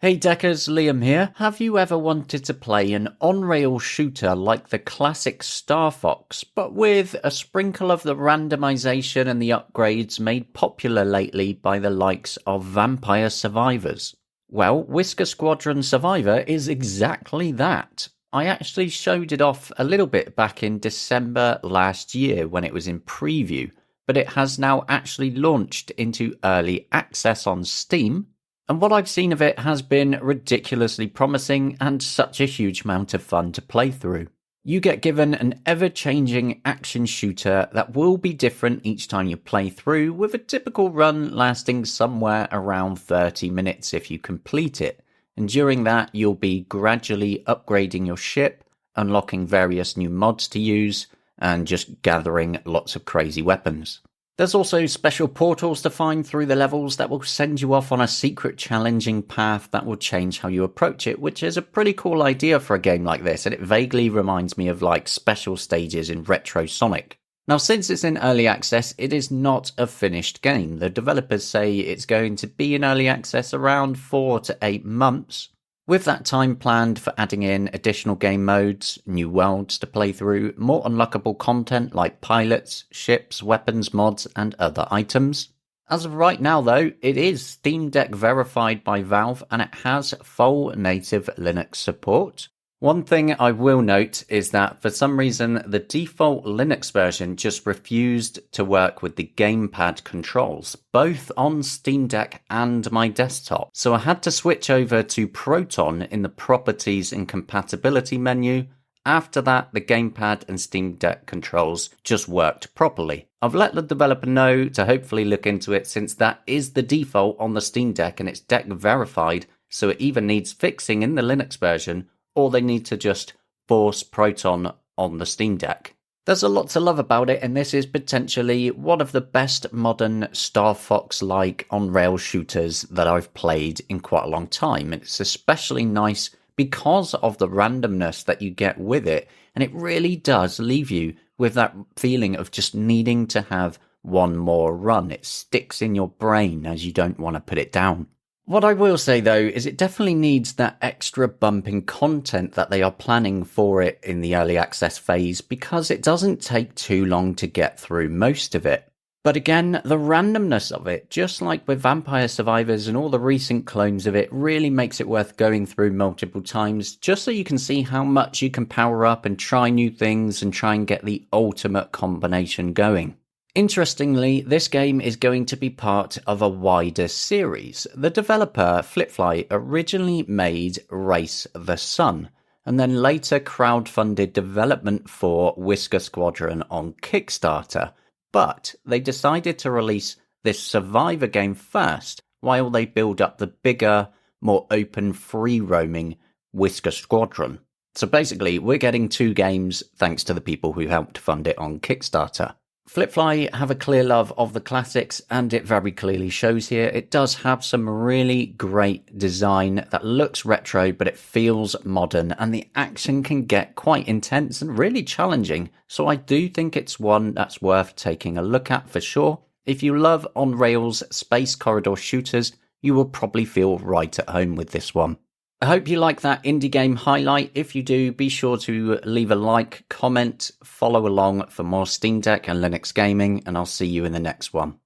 Hey Deckers, Liam here. Have you ever wanted to play an on-rail shooter like the classic Star Fox, but with a sprinkle of the randomization and the upgrades made popular lately by the likes of Vampire Survivors? Well, Whisker Squadron Survivor is exactly that. I actually showed it off a little bit back in December last year when it was in preview, but it has now actually launched into early access on Steam. And what I've seen of it has been ridiculously promising and such a huge amount of fun to play through. You get given an ever-changing action shooter that will be different each time you play through, with a typical run lasting somewhere around 30 minutes if you complete it. And during that, you'll be gradually upgrading your ship, unlocking various new mods to use, and just gathering lots of crazy weapons. There's also special portals to find through the levels that will send you off on a secret challenging path that will change how you approach it, which is a pretty cool idea for a game like this, and it vaguely reminds me of like special stages in Retro Sonic. Now, since it's in early access, it is not a finished game. The developers say it's going to be in early access around 4 to 8 months, with that time planned for adding in additional game modes, new worlds to play through, more unlockable content like pilots, ships, weapons mods, and other items. As of right now though, it is Steam Deck verified by Valve and it has full native Linux support. One thing I will note is that for some reason the default Linux version just refused to work with the gamepad controls, both on Steam Deck and my desktop. So I had to switch over to Proton in the Properties and Compatibility menu. After that, the gamepad and Steam Deck controls just worked properly. I've let the developer know to hopefully look into it, since that is the default on the Steam Deck and it's Deck verified, so it either needs fixing in the Linux version or they need to just force Proton on the Steam Deck. There's a lot to love about it, and this is potentially one of the best modern Star Fox-like on-rail shooters that I've played in quite a long time. It's especially nice because of the randomness that you get with it, and it really does leave you with that feeling of just needing to have one more run. It sticks in your brain as you don't want to put it down. What I will say though is it definitely needs that extra bump in content that they are planning for it in the early access phase, because it doesn't take too long to get through most of it. But again, the randomness of it, just like with Vampire Survivors and all the recent clones of it, really makes it worth going through multiple times, just so you can see how much you can power up and try new things and try and get the ultimate combination going. Interestingly, this game is going to be part of a wider series. The developer, Flipfly, originally made Race the Sun, and then later crowdfunded development for Whisker Squadron on Kickstarter. But they decided to release this Survivor game first, while they build up the bigger, more open, free-roaming Whisker Squadron. So basically, we're getting 2 games thanks to the people who helped fund it on Kickstarter. Flipfly have a clear love of the classics, and it very clearly shows here. It does have some really great design that looks retro, but it feels modern, and the action can get quite intense and really challenging. So I do think it's one that's worth taking a look at for sure. If you love on-rails space corridor shooters, you will probably feel right at home with this one. I hope you like that indie game highlight. If you do, be sure to leave a like, comment, follow along for more Steam Deck and Linux gaming, and I'll see you in the next one.